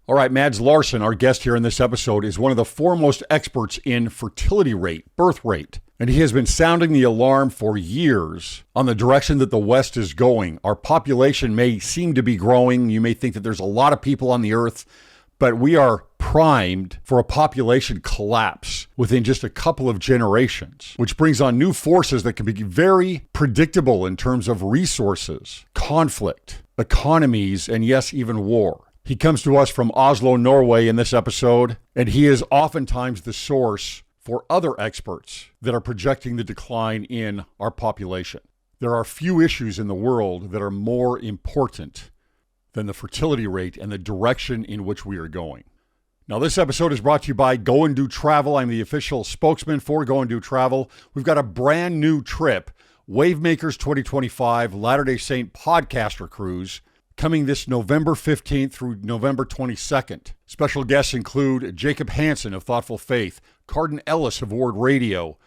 All right, Mads Larsen, our guest here in this episode, is one of the foremost experts in fertility rate, birth rate. And he has been sounding the alarm for years on the direction that the West is going. Our population may seem to be growing. You may think that there's a lot of people on the earth, but we are primed for a population collapse within just a couple of generations, which brings on new forces that can be very predictable in terms of resources, conflict, economies, and yes, even war. He comes to us from Oslo, Norway in this episode, and he is oftentimes the source for other experts that are projecting the decline in our population. There are few issues in the world that are more important than the fertility rate and the direction in which we are going. Now, this episode is brought to you by Go and Do Travel. I'm the official spokesman for Go and Do Travel. We've got a brand new trip, Wavemakers 2025 Latter-day Saint Podcaster Cruise, coming this November 15th through November 22nd. Special guests include Jacob Hansen of Thoughtful Faith, Carden Ellis of Ward Radio,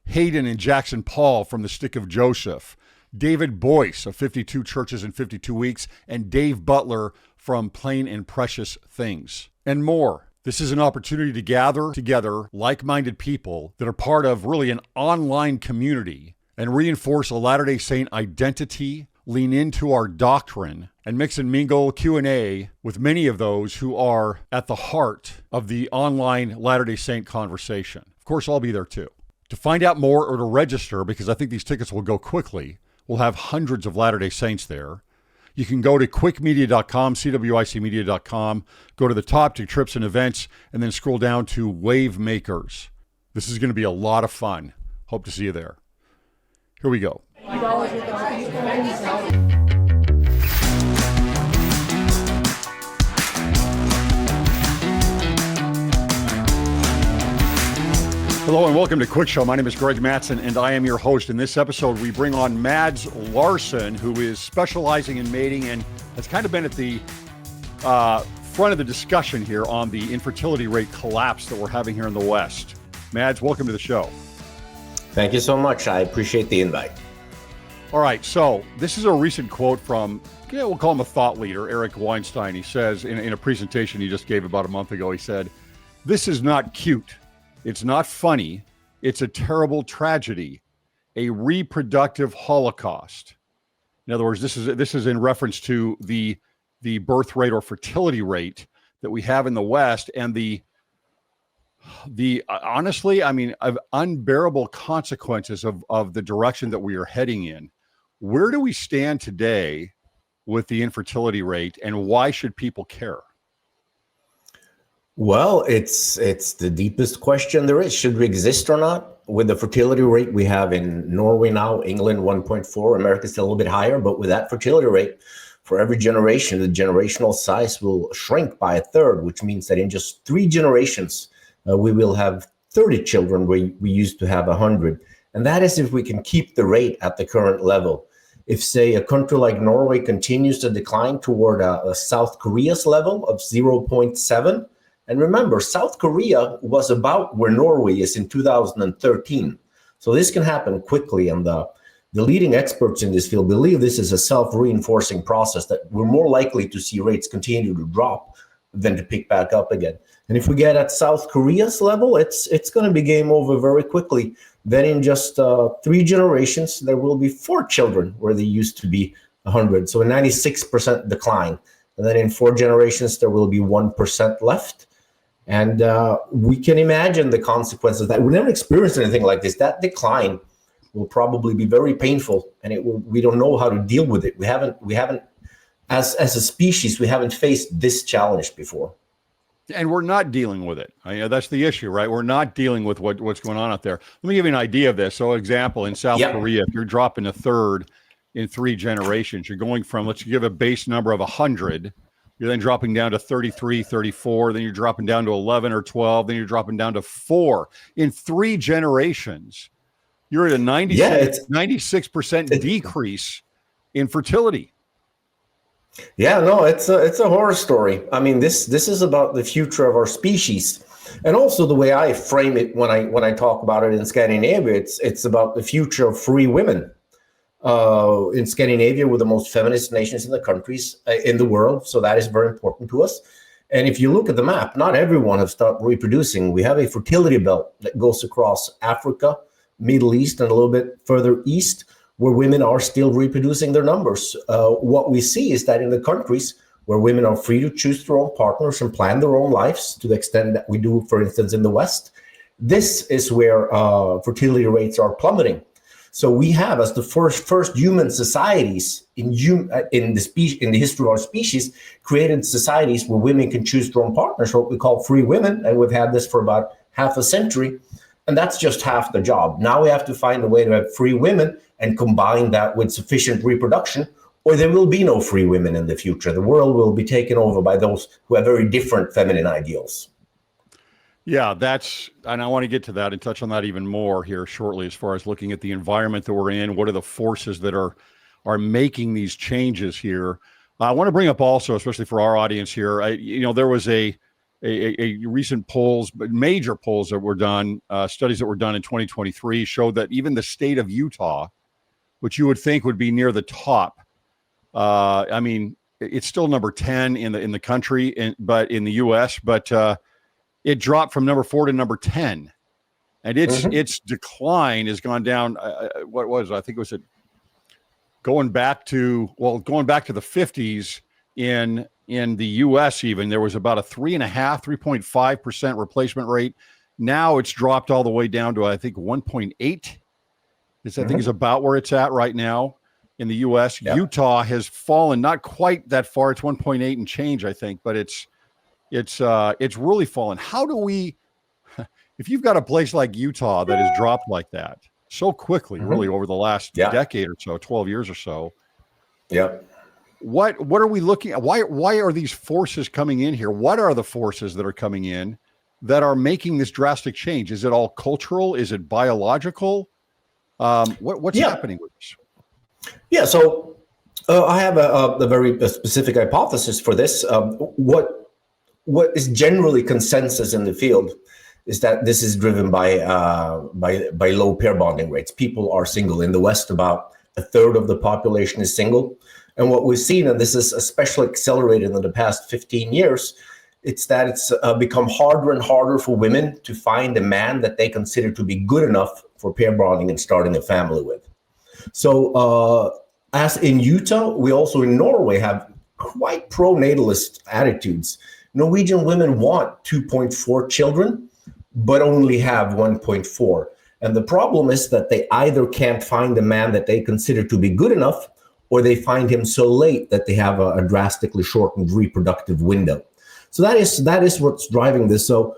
Hayden and Jackson Paul from the Stick of Joseph, David Boyce of 52 Churches in 52 Weeks, and Dave Butler from Plain and Precious Things, and more. This is an opportunity to gather together like-minded people that are part of really an online community and reinforce a Latter-day Saint identity, lean into our doctrine, and mix and mingle Q&A with many of those who are at the heart of the online Latter-day Saint conversation. Of course, I'll be there too. To find out more or to register, because I think these tickets will go quickly, we'll have hundreds of Latter-day Saints there. You can go to cwicmedia.com, cwicmedia.com, go to the top to trips and events, and then scroll down to Wavemakers. This is going to be a lot of fun. Hope to see you there. Here we go. Hello and welcome to Cwic Show. My name is Greg Mattson and I am your host. In this episode, we bring on Mads Larsen, who is specializing in mating and has kind of been at the front of the discussion here on the infertility rate collapse that we're having here in the West. Mads, welcome to the show. Thank you so much. I appreciate the invite. All right, so this is a recent quote from, we'll call him a thought leader, Eric Weinstein. He says in a presentation he just gave about a month ago, he said, "This is not cute. It's not funny. It's a terrible tragedy, a reproductive holocaust." In other words, this is in reference to the birth rate or fertility rate that we have in the West and the honestly, I mean, of unbearable consequences of the direction that we are heading in. Where do we stand today with the infertility rate, and why should people care? Well, it's the deepest question there is. Should we exist or not? With the fertility rate we have in Norway now, England 1.4, America's still a little bit higher, but with that fertility rate, for every generation, the generational size will shrink by a third, which means that in just 3 generations, we will have 30 children where we used to have 100. And that is if we can keep the rate at the current level. If, say, a country like Norway continues to decline toward a South Korea's level of 0.7, and remember, South Korea was about where Norway is in 2013. So this can happen quickly. And the leading experts in this field believe this is a self-reinforcing process, that we're more likely to see rates continue to drop than to pick back up again. And if we get at South Korea's level, it's going to be game over very quickly. Then in just 3 generations, there will be 4 children where there used to be 100. So a 96% decline. And then in 4 generations, there will be 1% left. And we can imagine the consequences of that. We never experienced anything like this. That decline will probably be very painful, and we don't know how to deal with it. We haven't, as a species, we haven't faced this challenge before. And we're not dealing with it. That's the issue, right? We're not dealing with what's going on out there. Let me give you an idea of this. So, example, in South Korea, if you're dropping a third in 3 generations, you're going from, let's give a base number of 100. You're then dropping down to 33, 34. Then you're dropping down to 11 or 12. Then you're dropping down to 4. In 3 generations, you're at a 96% decrease in fertility. Yeah, no, it's a horror story. I mean, this is about the future of our species, and also the way I frame it when I talk about it in Scandinavia. It's about the future of free women. In Scandinavia, we're the most feminist nations in the countries in the world, so that is very important to us. And if you look at the map, not everyone has stopped reproducing. We have a fertility belt that goes across Africa, Middle East, and a little bit further east, where women are still reproducing their numbers. What we see is that in the countries where women are free to choose their own partners and plan their own lives to the extent that we do, for instance, in the West, this is where fertility rates are plummeting. So we have, as the first human societies in the history of our species, created societies where women can choose their own partners, what we call free women, and we've had this for about half a century, and that's just half the job. Now we have to find a way to have free women and combine that with sufficient reproduction, or there will be no free women in the future. The world will be taken over by those who have very different feminine ideals. Yeah, and I want to get to that and touch on that even more here shortly, as far as looking at the environment that we're in. What are the forces that are making these changes here? I want to bring up also, especially for our audience here, there was a recent major polls that were done, studies that were done in 2023 showed that even the state of Utah, which you would think would be near the top, it's still number 10 in the country, but in the U.S., but it dropped from number 4 to number 10, and its decline has gone down. I think it was going back to the 50s in the U.S. Even there was about a 3.5% replacement rate. Now it's dropped all the way down to, I think, 1.8. I think is about where it's at right now in the U.S. Yep. Utah has fallen not quite that far. It's 1.8 and change, I think, but it's really fallen. How do we, if you've got a place like Utah that has dropped like that so quickly, really over the last decade or so, 12 years or so. Yep. What are we looking at? Why are these forces coming in here? What are the forces that are coming in that are making this drastic change? Is it all cultural? Is it biological? What's happening with this? Yeah. So I have a very specific hypothesis for this. What is generally consensus in the field is that this is driven by low pair bonding rates. People are single. In the West, about a third of the population is single. And what we've seen, and this is especially accelerated in the past 15 years, it's that it's become harder and harder for women to find a man that they consider to be good enough for pair bonding and starting a family with. So as in Utah, we also in Norway have quite pro-natalist attitudes. Norwegian women want 2.4 children, but only have 1.4. And the problem is that they either can't find a man that they consider to be good enough, or they find him so late that they have a drastically shortened reproductive window. So that is what's driving this. So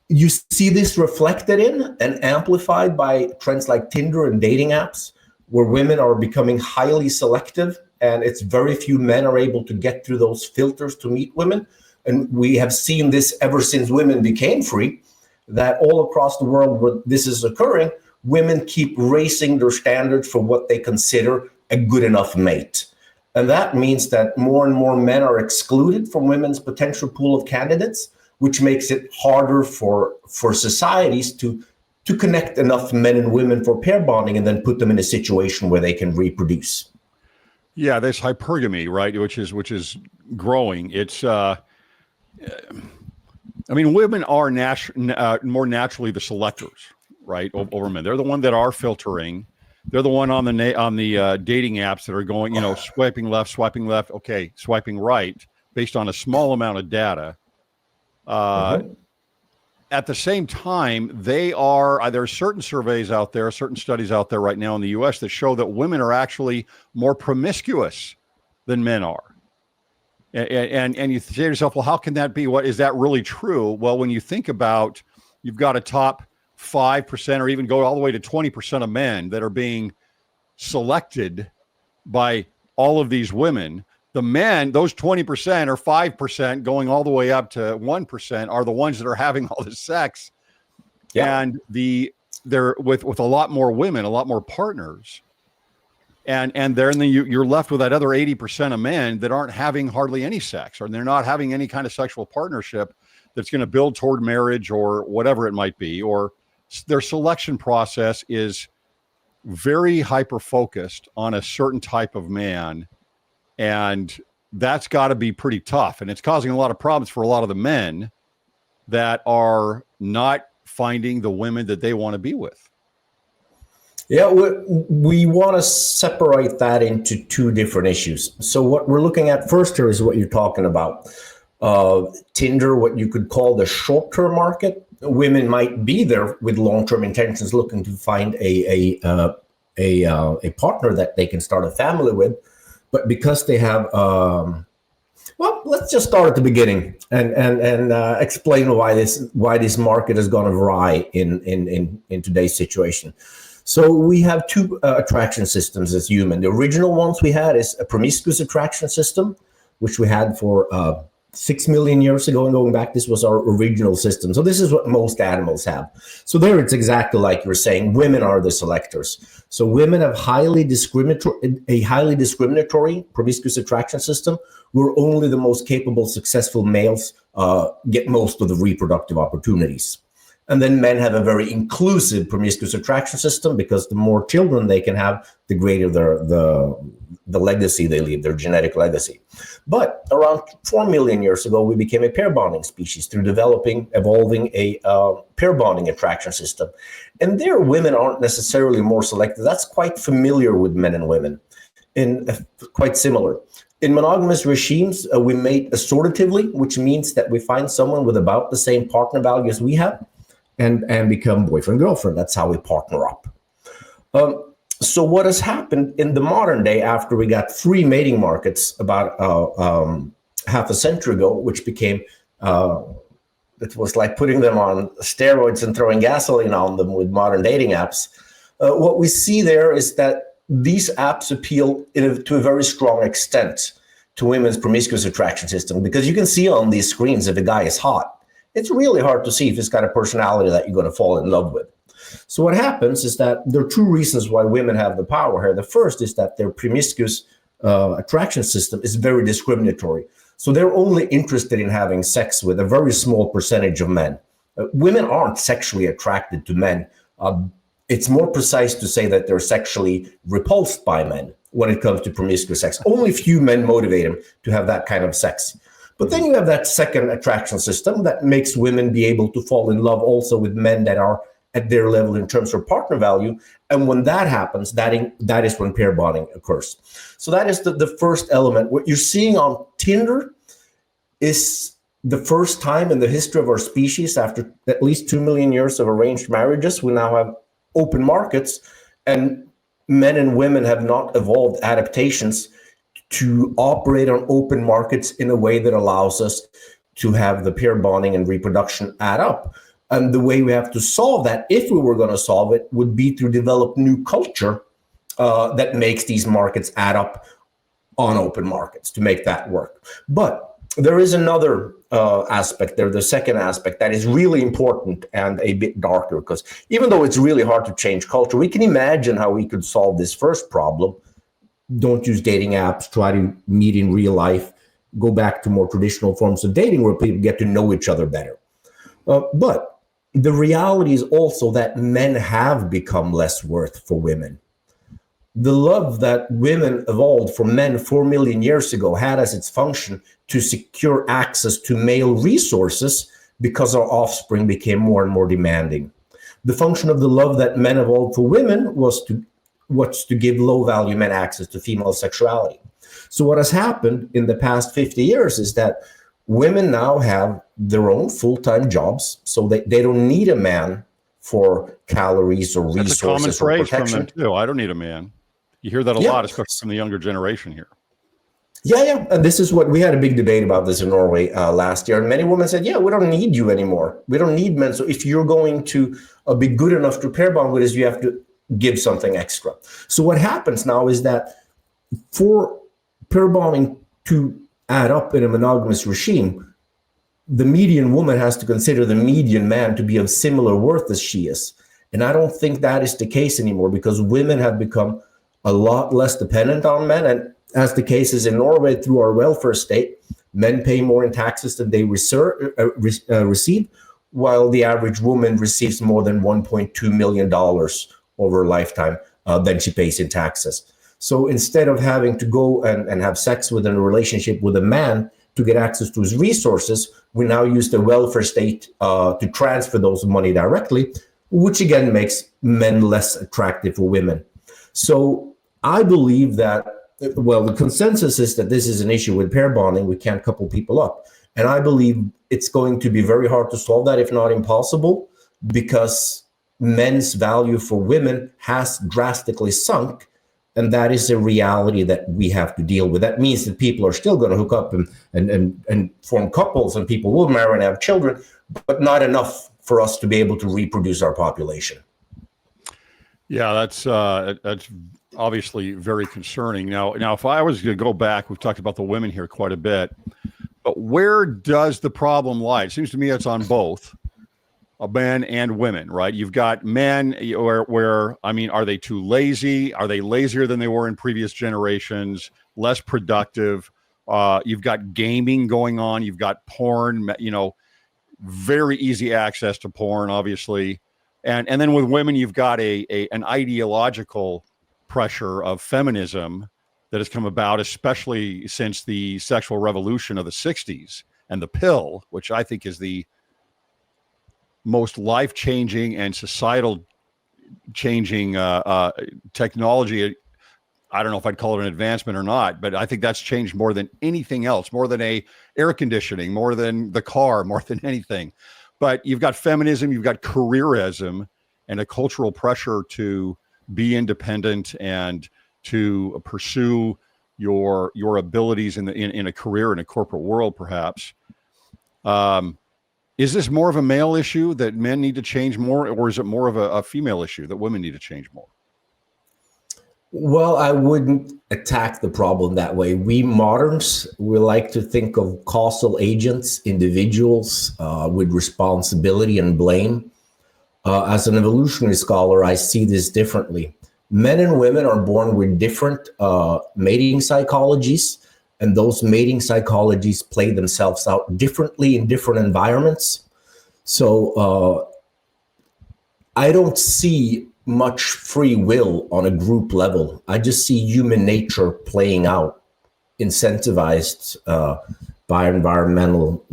you see this reflected in and amplified by trends like Tinder and dating apps, where women are becoming highly selective, and it's very few men are able to get through those filters to meet women. And we have seen this ever since women became free, that all across the world where this is occurring, women keep raising their standards for what they consider a good enough mate. And that means that more and more men are excluded from women's potential pool of candidates, which makes it harder for societies to connect enough men and women for pair bonding and then put them in a situation where they can reproduce. Yeah, there's hypergamy, right, which is growing. It's women are more naturally the selectors, right, over men. They're the one that are filtering. They're the one on the dating apps that are going, swiping left, okay, swiping right, based on a small amount of data. At the same time, there are certain surveys out there, certain studies out there right now in the U.S. that show that women are actually more promiscuous than men are. And you say to yourself, well, how can that be? Is that really true? Well, when you think about, you've got a top 5% or even go all the way to 20% of men that are being selected by all of these women. The men, those 20% or 5% going all the way up to 1% are the ones that are having all this sex. Yeah. And they're with a lot more women, a lot more partners. And then you're left with that other 80% of men that aren't having hardly any sex, or they're not having any kind of sexual partnership that's going to build toward marriage or whatever it might be, or their selection process is very hyper-focused on a certain type of man. And that's got to be pretty tough. And it's causing a lot of problems for a lot of the men that are not finding the women that they want to be with. Yeah, we want to separate that into two different issues. So what we're looking at first here is what you're talking about. Tinder, what you could call the short-term market. Women might be there with long-term intentions, looking to find a partner that they can start a family with. But because they have, well, let's just start at the beginning and explain why this market has gone awry in today's situation. So we have two attraction systems as human. The original ones we had is a promiscuous attraction system, which we had for 6 million years ago and going back. This was our original system. So this is what most animals have. So there it's exactly like you're saying, women are the selectors. So women have a highly discriminatory promiscuous attraction system, where only the most capable, successful males get most of the reproductive opportunities. And then men have a very inclusive promiscuous attraction system, because the more children they can have, the greater the legacy they leave, their genetic legacy. But around 4 million years ago, we became a pair bonding species through evolving a pair bonding attraction system. And there, women aren't necessarily more selective. That's quite familiar with men and women, and quite similar. In monogamous regimes, we mate assortatively, which means that we find someone with about the same partner value as we have, and become boyfriend, girlfriend. That's how we partner up. So what has happened in the modern day, after we got free mating markets about half a century ago, which became, it was like putting them on steroids and throwing gasoline on them with modern dating apps. What we see there is that these apps appeal to a very strong extent to women's promiscuous attraction system, because you can see on these screens if a guy is hot. It's really hard to see if he's got a personality that you're going to fall in love with. So what happens is that there are two reasons why women have the power here. The first is that their promiscuous attraction system is very discriminatory. So they're only interested in having sex with a very small percentage of men. Women aren't sexually attracted to men. It's more precise to say that they're sexually repulsed by men when it comes to promiscuous sex. Only few men motivate them to have that kind of sex. But then you have that second attraction system that makes women be able to fall in love also with men that are at their level in terms of partner value. And when that happens, that is when pair bonding occurs. So that is the first element. What you're seeing on Tinder is the first time in the history of our species, after at least 2 million years of arranged marriages, we now have open markets, and men and women have not evolved adaptations to operate on open markets in a way that allows us to have the pair bonding and reproduction add up. And the way we have to solve that, if we were going to solve it, would be to develop new culture that makes these markets add up on open markets to make that work. But there is another aspect there, the second aspect, that is really important and a bit darker, because even though it's really hard to change culture, we can imagine how we could solve this first problem. Don't use dating apps, try to meet in real life, go back to more traditional forms of dating where people get to know each other better. But the reality is also that men have become less worth for women. The love that women evolved from men 4 million years ago had as its function to secure access to male resources, because our offspring became more and more demanding. The function of the love that men evolved for women was to give low-value men access to female sexuality. So what has happened in the past 50 years is that women now have their own full-time jobs, so they don't need a man for calories or resources. That's a common phrase from them too. I don't need a man. You hear that a lot, especially from the younger generation here. Yeah. And this is what we had a big debate about this in Norway last year. And many women said, yeah, we don't need you anymore. We don't need men. So if you're going to be good enough to pair bond with us, you have to give something extra. So what happens now is that for pair bonding to add up in a monogamous regime, the median woman has to consider the median man to be of similar worth as she is. And I don't think that is the case anymore, because women have become a lot less dependent on men. And as the case is in Norway, through our welfare state, men pay more in taxes than they receive, while the average woman receives more than $1.2 million over a lifetime than she pays in taxes. So instead of having to go and have sex within a relationship with a man to get access to his resources, we now use the welfare state to transfer those money directly, which again makes men less attractive for women. So I believe that, well, the consensus is that this is an issue with pair bonding. We can't couple people up. And I believe it's going to be very hard to solve that, if not impossible, because men's value for women has drastically sunk. And that is a reality that we have to deal with. That means that people are still going to hook up and form couples, and people will marry and have children, but not enough for us to be able to reproduce our population. Yeah, that's obviously very concerning. Now, if I was going to go back, we've talked about the women here quite a bit, but where does the problem lie? It seems to me it's on both men and women, right? You've got men where I mean, are they too lazy? Are they lazier than they were in previous generations? Less productive? You've got gaming going on. You've got porn, very easy access to porn, obviously. And then with women, you've got an ideological pressure of feminism that has come about, especially since the sexual revolution of the 60s and the pill, which I think is the most life-changing and societal-changing technology. I don't know if I'd call it an advancement or not, but I think that's changed more than anything else, more than air conditioning, more than the car, more than anything. But you've got feminism, you've got careerism, and a cultural pressure to be independent and to pursue your abilities in a career in a corporate world, perhaps. Is this more of a male issue that men need to change more, or is it more of a female issue that women need to change more? Well, I wouldn't attack the problem that way. We moderns, we like to think of causal agents, individuals with responsibility and blame. As an evolutionary scholar, I see this differently. Men and women are born with different mating psychologies, and those mating psychologies play themselves out differently in different environments. So I don't see much free will on a group level. I just see human nature playing out, incentivized by environmental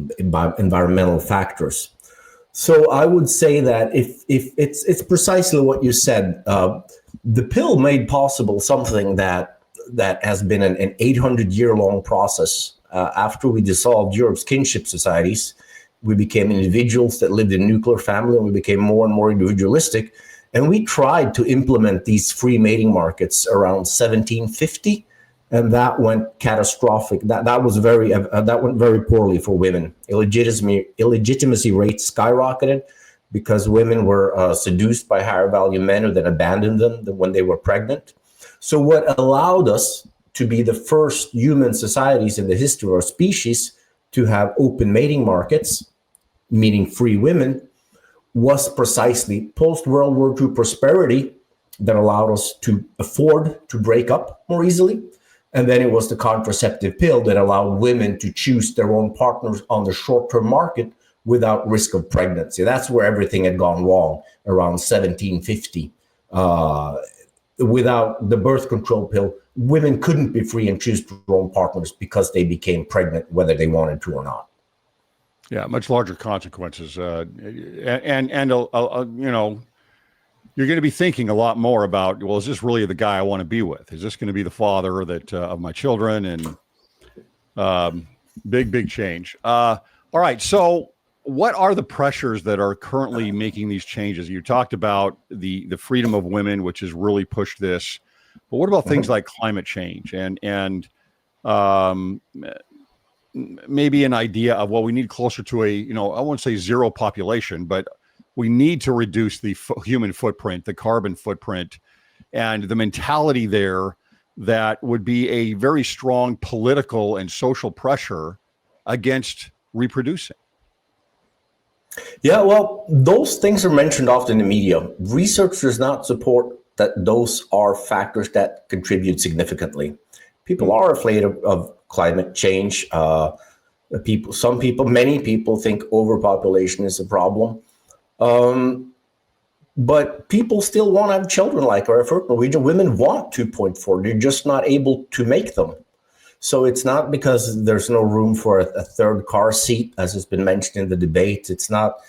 factors. So I would say that if it's precisely what you said, the pill made possible something that has been an 800-year-long process. After we dissolved Europe's kinship societies, we became individuals that lived in nuclear family, and we became more and more individualistic. And we tried to implement these free mating markets around 1750, and that went catastrophic. That went very poorly for women. Illegitimacy rates skyrocketed because women were seduced by higher value men who then abandoned them when they were pregnant. So what allowed us to be the first human societies in the history of our species to have open mating markets, meaning free women, was precisely post-World War II prosperity that allowed us to afford to break up more easily. And then it was the contraceptive pill that allowed women to choose their own partners on the short-term market without risk of pregnancy. That's where everything had gone wrong around 1750. Without the birth control pill, women couldn't be free and choose their own partners because they became pregnant whether they wanted to or not. Yeah, much larger consequences, and you're going to be thinking a lot more about, well, is this really the guy I want to be with? Is this going to be the father that of my children? And big change. All right, so what are the pressures that are currently making these changes? You talked about the freedom of women, which has really pushed this, but what about things like climate change and maybe an idea of, well, we need closer to I won't say zero population, but we need to reduce the human footprint, the carbon footprint, and the mentality there that would be a very strong political and social pressure against reproducing. Yeah, well, those things are mentioned often in the media. Research does not support that those are factors that contribute significantly. People are afraid of climate change. Many people think overpopulation is a problem. But people still want to have children, like our first Norwegian women want 2.4. They're just not able to make them. So it's not because there's no room for a third car seat, as has been mentioned in the debate. It's not.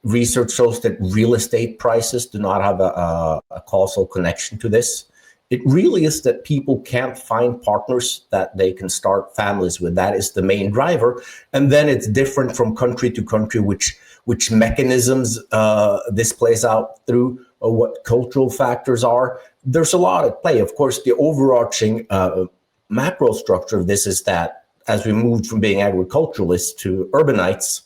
Research shows that real estate prices do not have a causal connection to this. It really is that people can't find partners that they can start families with. That is the main driver. And then it's different from country to country, which mechanisms this plays out through, or what cultural factors are. There's a lot at play. Of course, the overarching macro structure of this is that as we moved from being agriculturalists to urbanites,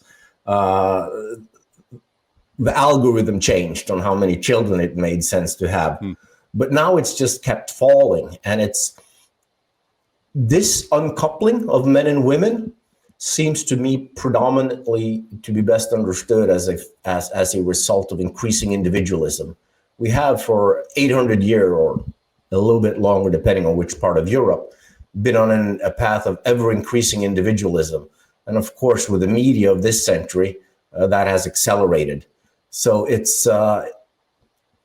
the algorithm changed on how many children it made sense to have. But now it's just kept falling. And it's this uncoupling of men and women seems to me predominantly to be best understood as a result of increasing individualism. We have for 800 years, or a little bit longer, depending on which part of Europe, been on a path of ever increasing individualism. And of course, with the media of this century, that has accelerated. So it's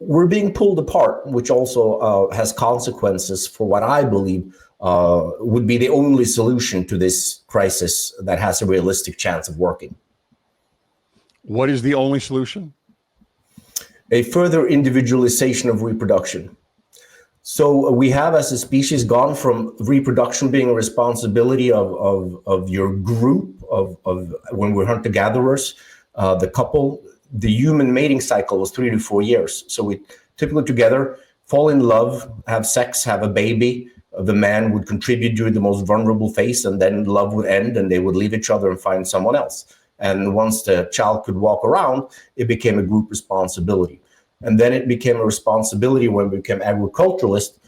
we're being pulled apart, which also has consequences for what I believe would be the only solution to this crisis that has a realistic chance of working. What is the only solution? A further individualization of reproduction. So we have, as a species, gone from reproduction being a responsibility of your group, of when we're hunter-gatherers, the couple. The human mating cycle was 3 to 4 years. So we typically together fall in love, have sex, have a baby. The man would contribute during the most vulnerable phase, and then love would end and they would leave each other and find someone else. And once the child could walk around, it became a group responsibility. And then it became a responsibility when we became agriculturalists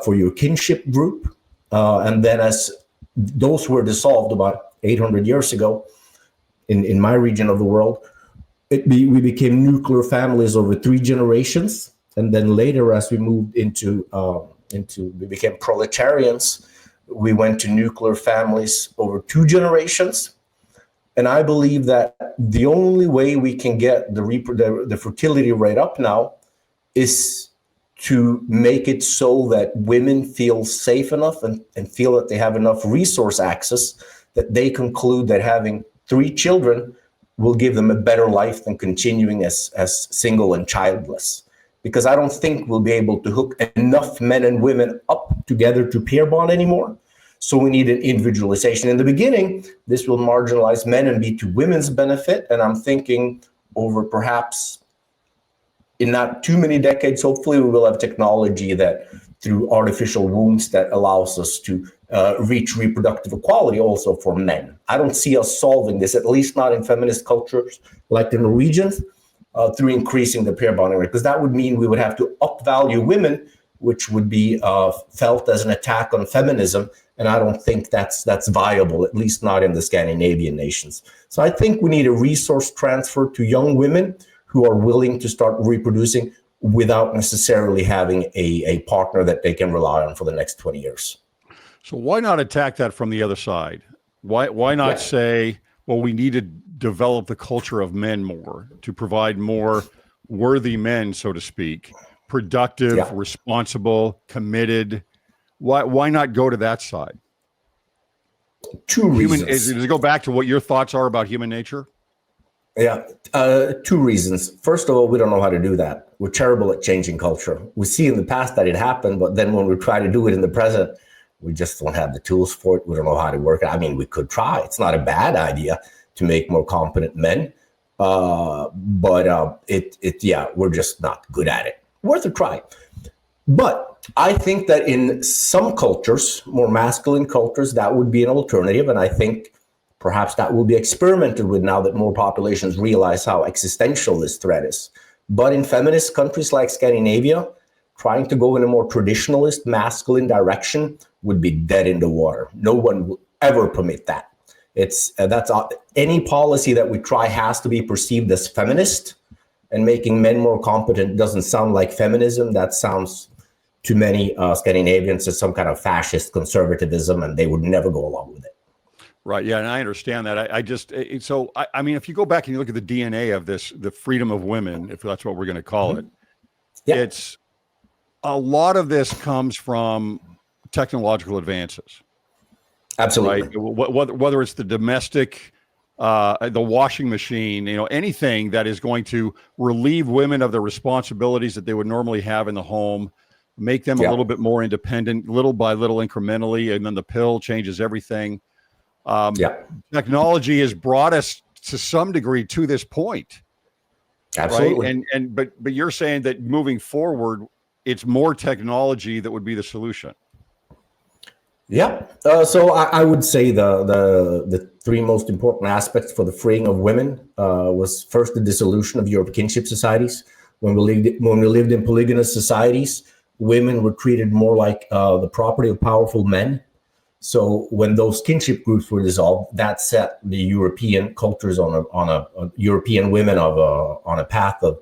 for your kinship group. And then as those were dissolved about 800 years ago in my region of the world, we became nuclear families over 3 generations, and then later, as we moved into we became proletarians, we went to nuclear families over 2 generations. And I believe that the only way we can get the fertility rate up now is to make it so that women feel safe enough and feel that they have enough resource access that they conclude that having 3 children will give them a better life than continuing as single and childless. Because I don't think we'll be able to hook enough men and women up together to pair bond anymore. So we need an individualization. In the beginning, this will marginalize men and be to women's benefit. And I'm thinking over perhaps in not too many decades, hopefully we will have technology that through artificial wombs that allows us to reach reproductive equality also for men. I don't see us solving this, at least not in feminist cultures like the Norwegians, through increasing the pair bonding rate, because that would mean we would have to upvalue women, which would be felt as an attack on feminism. And I don't think that's viable, at least not in the Scandinavian nations. So I think we need a resource transfer to young women who are willing to start reproducing without necessarily having a partner that they can rely on for the next 20 years. So why not attack that from the other side? Why not say, well, we need to develop the culture of men more to provide more worthy men, so to speak, productive, responsible, committed. Why not go to that side? 2 reasons. Does it go back to what your thoughts are about human nature? Yeah, 2 reasons. First of all, we don't know how to do that. We're terrible at changing culture. We see in the past that it happened, but then when we try to do it in the present, we just don't have the tools for it. We don't know how to work it. I mean, we could try. It's not a bad idea to make more competent men, but we're just not good at it. Worth a try. But I think that in some cultures, more masculine cultures, that would be an alternative. And I think perhaps that will be experimented with now that more populations realize how existential this threat is. But in feminist countries like Scandinavia, trying to go in a more traditionalist, masculine direction would be dead in the water. No one will ever permit that. Any policy that we try has to be perceived as feminist, and making men more competent doesn't sound like feminism. That sounds to many Scandinavians as some kind of fascist conservatism, and they would never go along with it. Right. Yeah. And I understand that. I mean, if you go back and you look at the DNA of this, the freedom of women, if that's what we're going to call it, Yeah, it's a lot of this comes from technological advances, right? absolutely. Whether it's the domestic, the washing machine, anything that is going to relieve women of the responsibilities that they would normally have in the home, make them a Yeah. little bit more independent, little by little, incrementally, and then the pill changes everything. Yeah, Technology has brought us to some degree to this point, right? absolutely. But you're saying that moving forward, it's more technology that would be the solution. Yeah. So I would say the three most important aspects for the freeing of women was first the dissolution of European kinship societies. When we lived in polygynous societies, women were treated more like the property of powerful men. So when those kinship groups were dissolved, that set the European cultures on a European women on a path of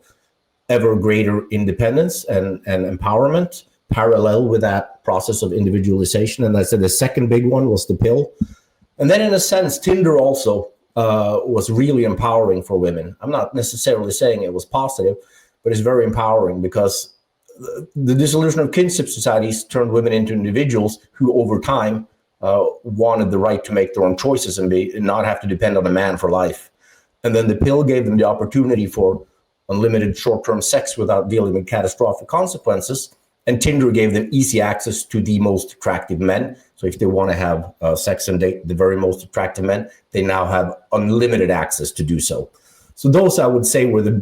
ever greater independence and empowerment, parallel with that process of individualization. And I said the second big one was the pill. And then in a sense, Tinder also was really empowering for women. I'm not necessarily saying it was positive, but it's very empowering because the dissolution of kinship societies turned women into individuals who over time wanted the right to make their own choices and not have to depend on a man for life. And then the pill gave them the opportunity for unlimited short-term sex without dealing with catastrophic consequences. And Tinder gave them easy access to the most attractive men. So if they want to have sex and date the very most attractive men, they now have unlimited access to do so. So those, I would say, were the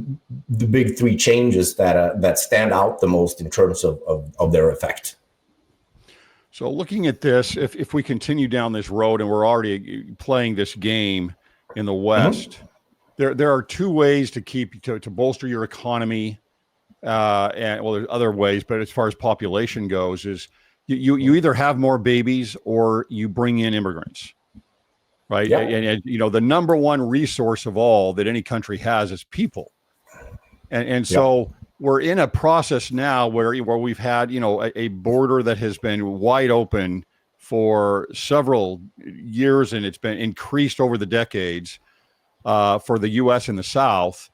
big three changes that stand out the most in terms of their effect. So looking at this, if we continue down this road and we're already playing this game in the West, there are two ways to bolster your economy. And well, there's other ways, but as far as population goes, is you either have more babies or you bring in immigrants, right? Yeah. And the number one resource of all that any country has is people. And so we're in a process now where we've had, a border that has been wide open for several years, and it's been increased over the decades for the U.S. in the South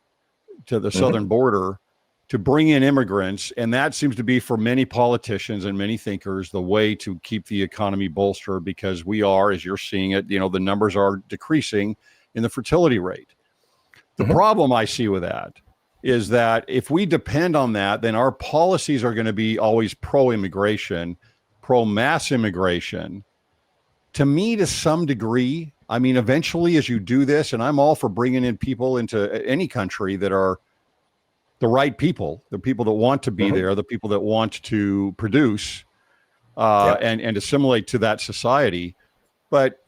to the southern border to bring in immigrants. And that seems to be, for many politicians and many thinkers, the way to keep the economy bolstered, because we are, as you're seeing it, the numbers are decreasing in the fertility rate. The problem I see with that is that if we depend on that, then our policies are going to be always pro-immigration, pro-mass immigration. To me, to some degree, I mean, eventually as you do this, and I'm all for bringing in people into any country that are the right people, the people that want to be there, the people that want to produce and assimilate to that society. But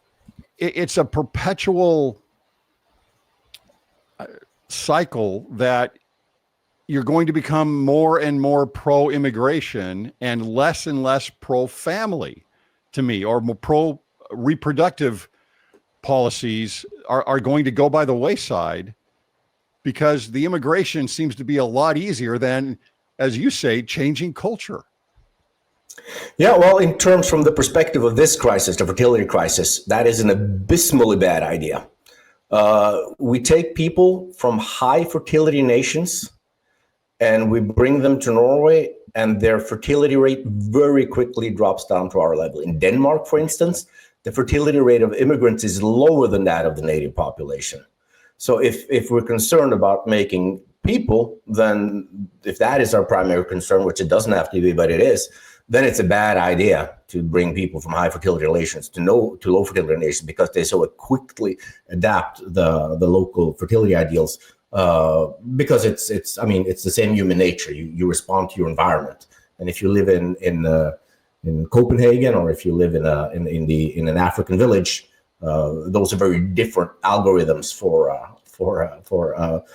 it's a perpetual cycle that you're going to become more and more pro-immigration and less pro-family, to me, or more pro-reproductive policies are going to go by the wayside, because the immigration seems to be a lot easier than, as you say, changing culture. Yeah, well, in terms from the perspective of this crisis, the fertility crisis, that is an abysmally bad idea. We take people from high fertility nations and we bring them to Norway, and their fertility rate very quickly drops down to our level. In Denmark, for instance, the fertility rate of immigrants is lower than that of the native population. So if we're concerned about making people, then if that is our primary concern, which it doesn't have to be, but it is, then it's a bad idea to bring people from high fertility nations to low fertility nations, because they so quickly adapt the local fertility ideals. Because it's the same human nature. You respond to your environment, and if you live in Copenhagen, or if you live in an African village, those are very different algorithms for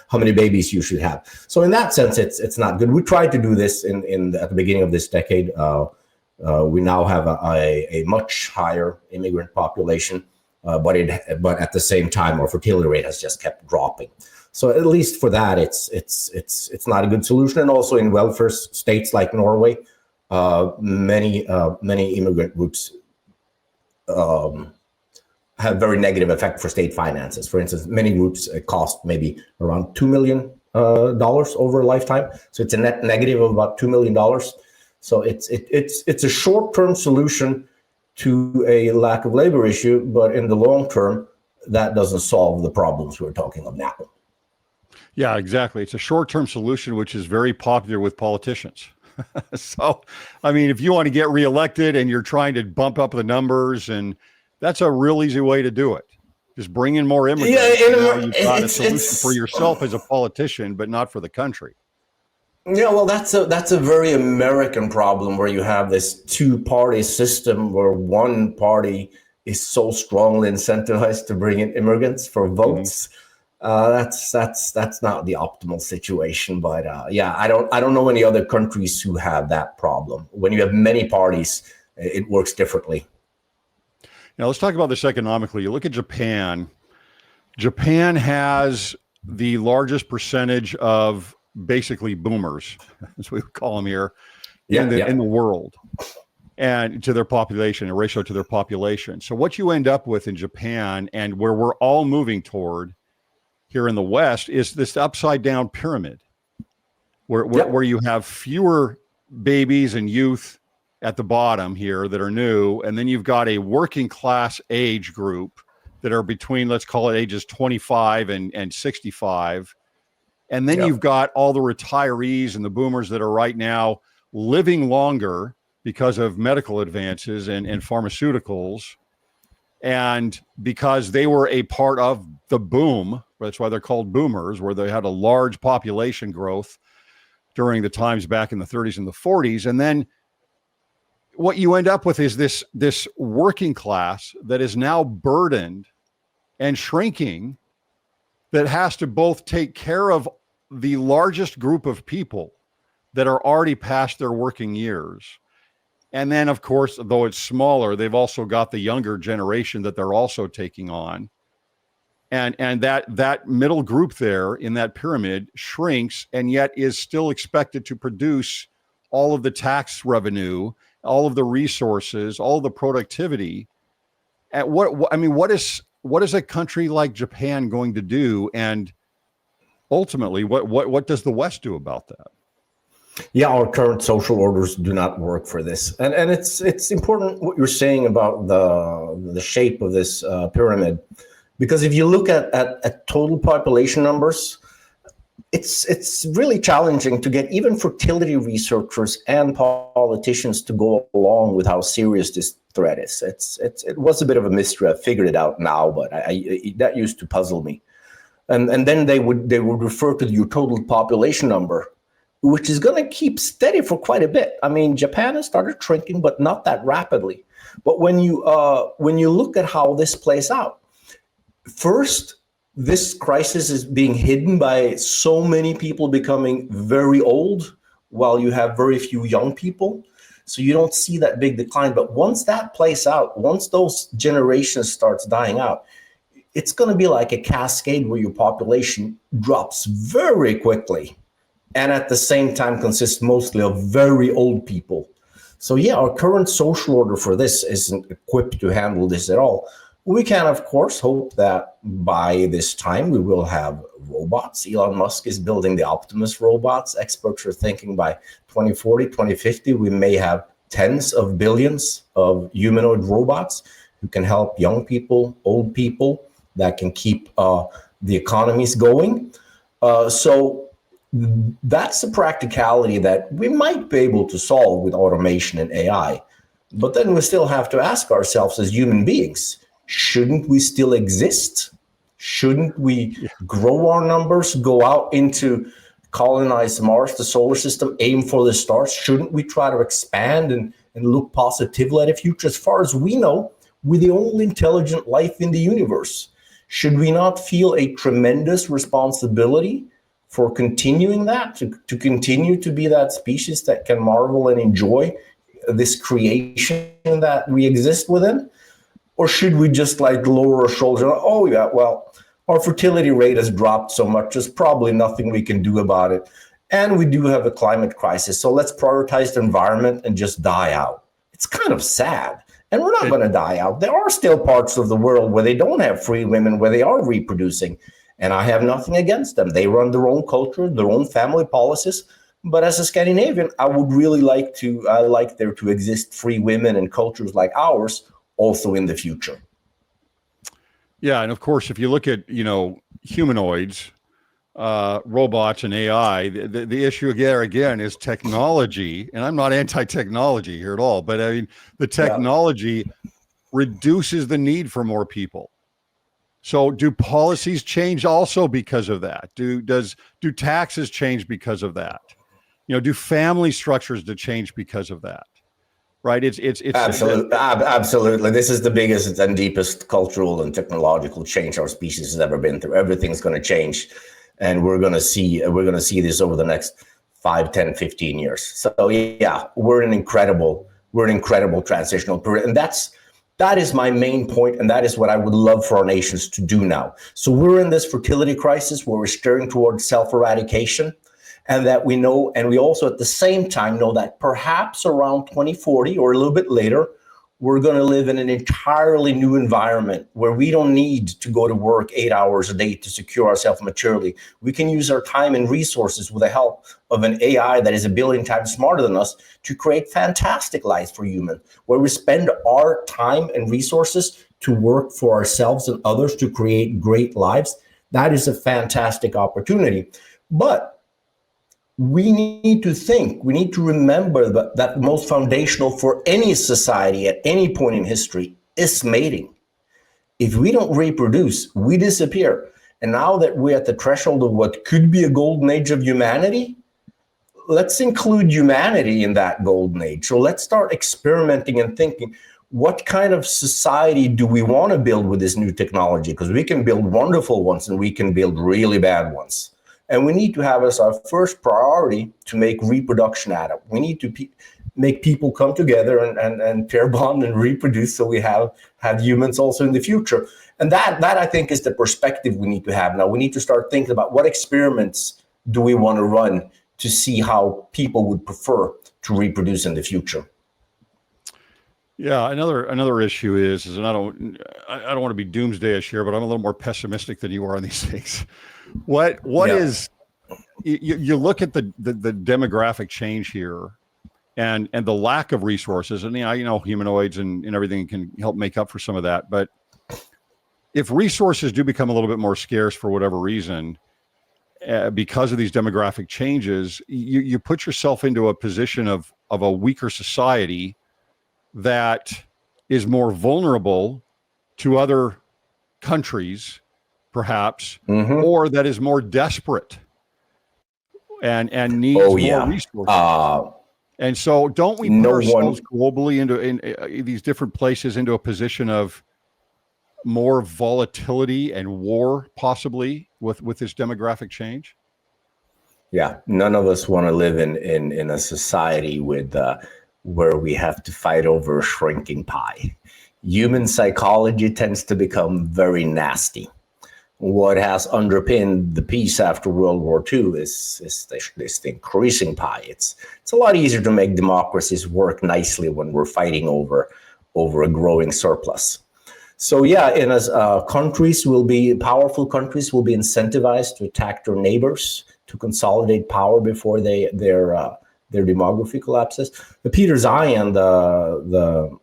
how many babies you should have. So in that sense, it's not good. We tried to do this at the beginning of this decade. We now have a much higher immigrant population, but at the same time, our fertility rate has just kept dropping. So at least for that, it's not a good solution. And also in welfare states like Norway, many immigrant groups have very negative effect for state finances. For instance, many groups cost maybe around $2 million over a lifetime. So it's a net negative of about $2 million. So it's a short-term solution to a lack of labor issue, but in the long term, that doesn't solve the problems we're talking of now. Yeah, exactly. It's a short-term solution, which is very popular with politicians. So, I mean, if you want to get reelected and you're trying to bump up the numbers, and that's a real easy way to do it. Just bring in more immigrants. Yeah, you've got a solution for yourself as a politician, but not for the country. Yeah, well, that's a very American problem where you have this two-party system where one party is so strongly incentivized to bring in immigrants for votes. That's not the optimal situation, but yeah, I don't know any other countries who have that problem. When you have many parties, it works differently. Now let's talk about this economically. You look at Japan. Japan has the largest percentage of basically boomers, as we would call them here, in the world, and to their population, a ratio to their population. So what you end up with in Japan, and where we're all moving toward here in the West, is this upside down pyramid where you have fewer babies and youth at the bottom here that are new. And then you've got a working class age group that are between, let's call it ages 25 and 65. And then you've got all the retirees and the boomers that are right now living longer because of medical advances and pharmaceuticals. And because they were a part of the boom, that's why they're called boomers, where they had a large population growth during the times back in the 30s and the 40s. And then what you end up with is this working class that is now burdened and shrinking, that has to both take care of the largest group of people that are already past their working years. And then, of course, though it's smaller, they've also got the younger generation that they're also taking on. And that middle group there in that pyramid shrinks, and yet is still expected to produce all of the tax revenue, all of the resources, all of the productivity. At what is a country like Japan going to do? And ultimately, what does the West do about that? Yeah, our current social orders do not work for this, and it's important what you're saying about the shape of this pyramid, because if you look at total population numbers, it's really challenging to get even fertility researchers and politicians to go along with how serious this threat is. It was a bit of a mystery. I figured it out now, but that used to puzzle me. And then they would refer to your total population number, which is going to keep steady for quite a bit. I mean, Japan has started shrinking, but not that rapidly. But when you look at how this plays out, first, this crisis is being hidden by so many people becoming very old, while you have very few young people. So you don't see that big decline. But once that plays out, once those generations starts dying out, it's going to be like a cascade where your population drops very quickly, and at the same time consists mostly of very old people. So yeah, our current social order for this isn't equipped to handle this at all. We can, of course, hope that by this time we will have robots. Elon Musk is building the Optimus robots. Experts are thinking by 2040, 2050, we may have tens of billions of humanoid robots who can help young people, old people, that can keep the economies going. So that's a practicality that we might be able to solve with automation and AI. But then we still have to ask ourselves as human beings, shouldn't we still exist? Shouldn't we grow our numbers, go out into colonize Mars, the solar system, aim for the stars? Shouldn't we try to expand and look positively at the future? As far as we know, we're the only intelligent life in the universe. Should we not feel a tremendous responsibility for continuing that, to continue to be that species that can marvel and enjoy this creation that we exist within? Or should we just lower our shoulders and, oh yeah, well, our fertility rate has dropped so much, there's probably nothing we can do about it. And we do have a climate crisis, so let's prioritize the environment and just die out. It's kind of sad. And we're not going to die out. There are still parts of the world where they don't have free women, where they are reproducing. And I have nothing against them. They run their own culture, their own family policies. But as a Scandinavian, I would really like there to exist free women and cultures like ours also in the future. Yeah, and of course, if you look at, humanoids, robots and AI, the issue again is technology. And I'm not anti-technology here at all, but I mean, the technology reduces the need for more people. So do policies change also because of that? Do taxes change because of that? Do family structures to change because of that? Right? It's absolutely. This is the biggest and deepest cultural and technological change our species has ever been through. Everything's going to change, and we're going to see this over the next 5, 10, 15 years. So yeah, we're in an incredible transitional period, and that is my main point, and that is what I would love for our nations to do now. So we're in this fertility crisis where we're steering towards self-eradication. And that we know, and we also at the same time know that perhaps around 2040 or a little bit later, we're going to live in an entirely new environment where we don't need to go to work 8 hours a day to secure ourselves materially. We can use our time and resources with the help of an AI that is 1 billion times smarter than us to create fantastic lives for humans, where we spend our time and resources to work for ourselves and others to create great lives. That is a fantastic opportunity. But we need to remember that the most foundational for any society at any point in history is mating. If we don't reproduce, we disappear. And now that we're at the threshold of what could be a golden age of humanity, let's include humanity in that golden age. So let's start experimenting and thinking, what kind of society do we want to build with this new technology? Because we can build wonderful ones and we can build really bad ones. And we need to have as our first priority to make reproduction at it. We need to make people come together and pair bond and reproduce, so we have humans also in the future. And that I think is the perspective we need to have now. We need to start thinking about what experiments do we want to run to see how people would prefer to reproduce in the future. Yeah, another issue is and I don't want to be doomsday-ish here, but I'm a little more pessimistic than you are on these things. What is you look at the demographic change here and the lack of resources, and humanoids and everything can help make up for some of that. But if resources do become a little bit more scarce for whatever reason, because of these demographic changes, you put yourself into a position of a weaker society that is more vulnerable to other countries, perhaps, or that is more desperate and needs more resources. And so don't we put ourselves globally in these different places into a position of more volatility and war possibly with this demographic change? Yeah, none of us want to live in a society with where we have to fight over a shrinking pie. Human psychology tends to become very nasty. What has underpinned the peace after World War II is this increasing pie. It's a lot easier to make democracies work nicely when we're fighting over a growing surplus. So yeah, and as powerful countries will be incentivized to attack their neighbors to consolidate power before their demography collapses. But Peter Zeihan, the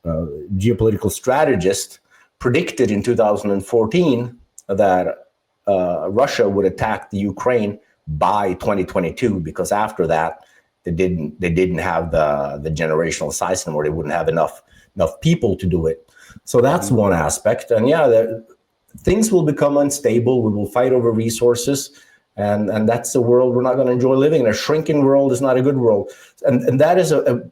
geopolitical strategist, predicted in 2014 that Russia would attack the Ukraine by 2022, because after that they didn't have the generational size anymore. They wouldn't have enough people to do it. So that's one aspect. And yeah, things will become unstable. We will fight over resources, and that's the world we're not going to enjoy living in. A shrinking world is not a good world, and that is a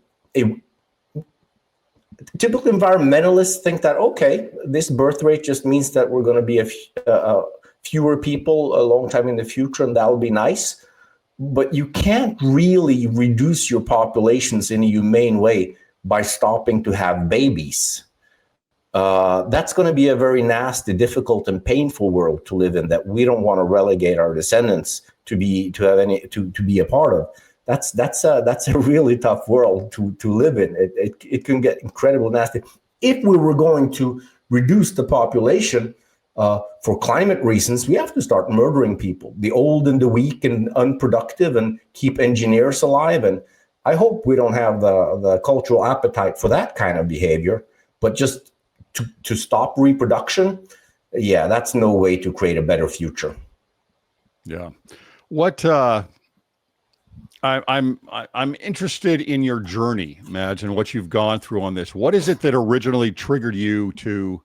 typical environmentalists think that, okay, this birth rate just means that we're going to be fewer people a long time in the future, and that'll be nice. But you can't really reduce your populations in a humane way by stopping to have babies. That's going to be a very nasty, difficult, and painful world to live in that we don't want to relegate our descendants to be a part of. that's a really tough world to live in. It can get incredibly nasty. If we were going to reduce the population for climate reasons, we have to start murdering people, the old and the weak and unproductive, and keep engineers alive. And I hope we don't have the cultural appetite for that kind of behavior, but just to stop reproduction, yeah, that's no way to create a better future. Yeah. What I'm interested in your journey, Madge, and what you've gone through on this. What is it that originally triggered you to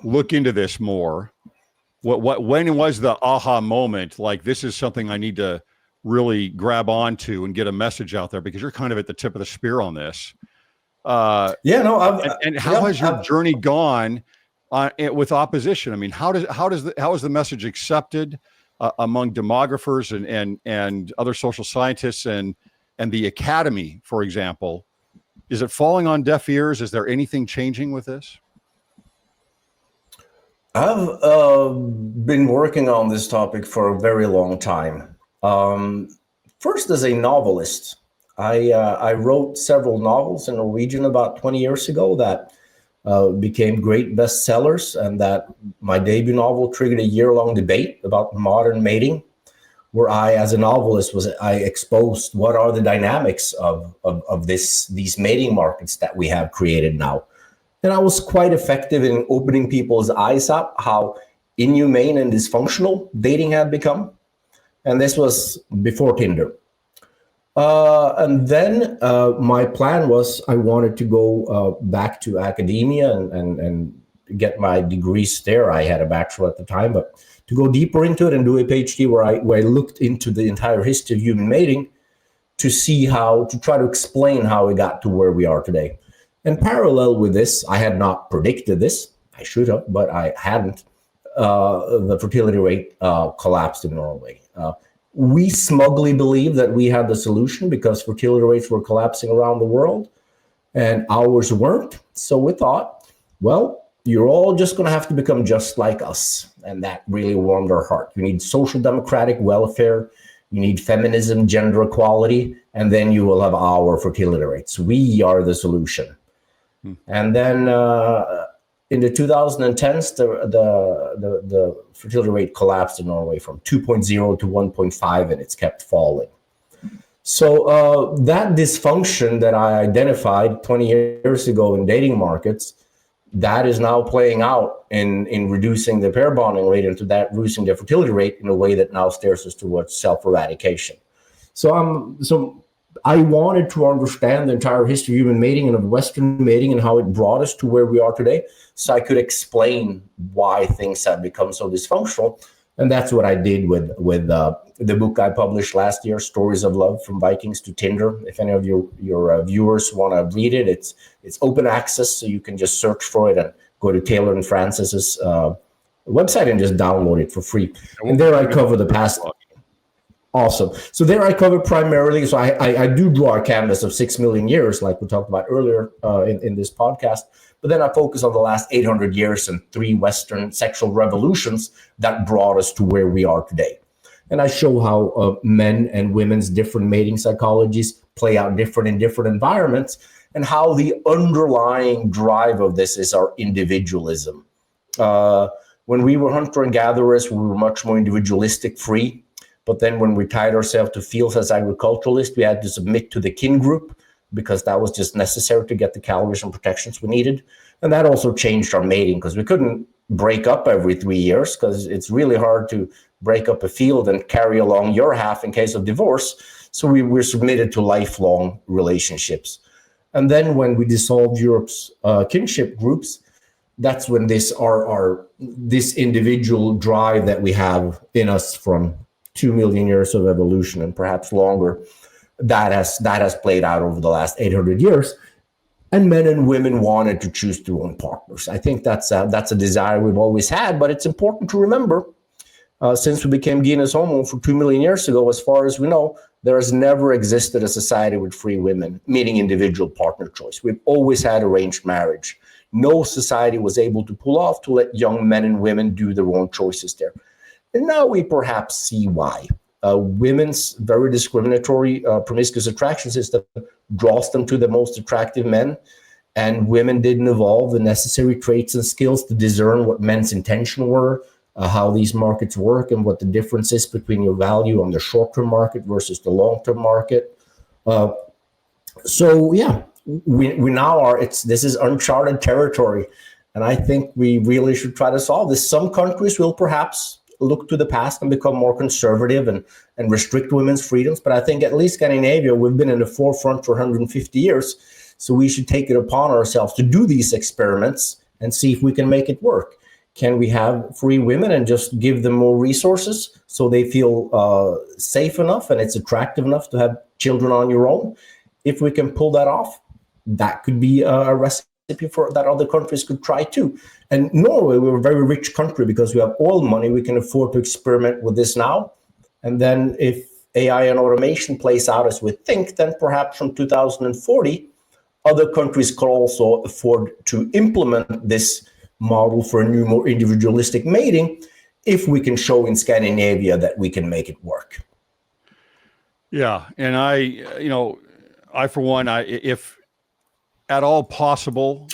look into this more? When was the aha moment? Like, this is something I need to really grab onto and get a message out there, because you're kind of at the tip of the spear on this. How has your journey gone with opposition? I mean, how is the message accepted among demographers and other social scientists and the academy, for example? Is it falling on deaf ears? Is there anything changing with this? I've been working on this topic for a very long time. First, as a novelist, I wrote several novels in Norwegian about 20 years ago that became great bestsellers, and that my debut novel triggered a year-long debate about modern mating, where I, as a novelist, I exposed what are the dynamics of these mating markets that we have created now. And I was quite effective in opening people's eyes up how inhumane and dysfunctional dating had become. And this was before Tinder. And then my plan was I wanted to go back to academia and get my degrees there. I had a bachelor at the time, but to go deeper into it and do a PhD where I looked into the entire history of human mating to try to explain how we got to where we are today. And parallel with this, I had not predicted this. I should have, but I hadn't. The fertility rate collapsed in Norway. We smugly believed that we had the solution because fertility rates were collapsing around the world and ours weren't. So we thought, well, you're all just going to have to become just like us. And that really warmed our heart. You need social democratic welfare. You need feminism, gender equality, and then you will have our fertility rates. We are the solution. And then in the 2010s, the fertility rate collapsed in Norway from 2.0 to 1.5, and it's kept falling. So that dysfunction that I identified 20 years ago in dating markets, that is now playing out in reducing the pair bonding rate, and to that reducing the fertility rate in a way that now steers us towards self-eradication. So I wanted to understand the entire history of human mating and of Western mating and how it brought us to where we are today, so I could explain why things have become so dysfunctional. And that's what I did with the book I published last year, Stories of Love from Vikings to Tinder. If any of your viewers want to read it, it's open access, so you can just search for it and go to Taylor and Francis's website and just download it for free. And there I cover the past. Awesome. So there I cover primarily, so I do draw a canvas of 6 million years, like we talked about earlier in this podcast, but then I focus on the last 800 years and 3 Western sexual revolutions that brought us to where we are today. And I show how men and women's different mating psychologies play out different in different environments, and how the underlying drive of this is our individualism. When we were hunter and gatherers, we were much more individualistic, free. But then when we tied ourselves to fields as agriculturalists, we had to submit to the kin group because that was just necessary to get the calories and protections we needed. And that also changed our mating, because we couldn't break up every 3 years, because it's really hard to break up a field and carry along your half in case of divorce. So we were submitted to lifelong relationships. And then when we dissolved Europe's kinship groups, that's when this individual drive that we have in us from 2 million years of evolution and perhaps longer, that has played out over the last 800 years. And men and women wanted to choose their own partners. I think that's a desire we've always had, but it's important to remember, since we became genus Homo for 2 million years ago, as far as we know, there has never existed a society with free women, meaning individual partner choice. We've always had arranged marriage. No society was able to pull off to let young men and women do their own choices there. And now we perhaps see why. Women's very discriminatory promiscuous attraction system draws them to the most attractive men, and women didn't evolve the necessary traits and skills to discern what men's intention were, how these markets work, and what the difference is between your value on the short-term market versus the long-term market. So yeah, we now are, this is uncharted territory, and I think we really should try to solve this. Some countries will perhaps look to the past and become more conservative and restrict women's freedoms, but I think at least Scandinavia, we've been in the forefront for 150 years, so we should take it upon ourselves to do these experiments and see if we can make it work. Can we have free women and just give them more resources so they feel safe enough and it's attractive enough to have children on your own? If we can pull that off, that could be a recipe for that other countries could try too. And Norway, we're a very rich country because we have oil money. We can afford to experiment with this now. And then if AI and automation plays out as we think, then perhaps from 2040, other countries could also afford to implement this model for a new, more individualistic mating if we can show in Scandinavia that we can make it work. Yeah. And I, for one, if at all possible,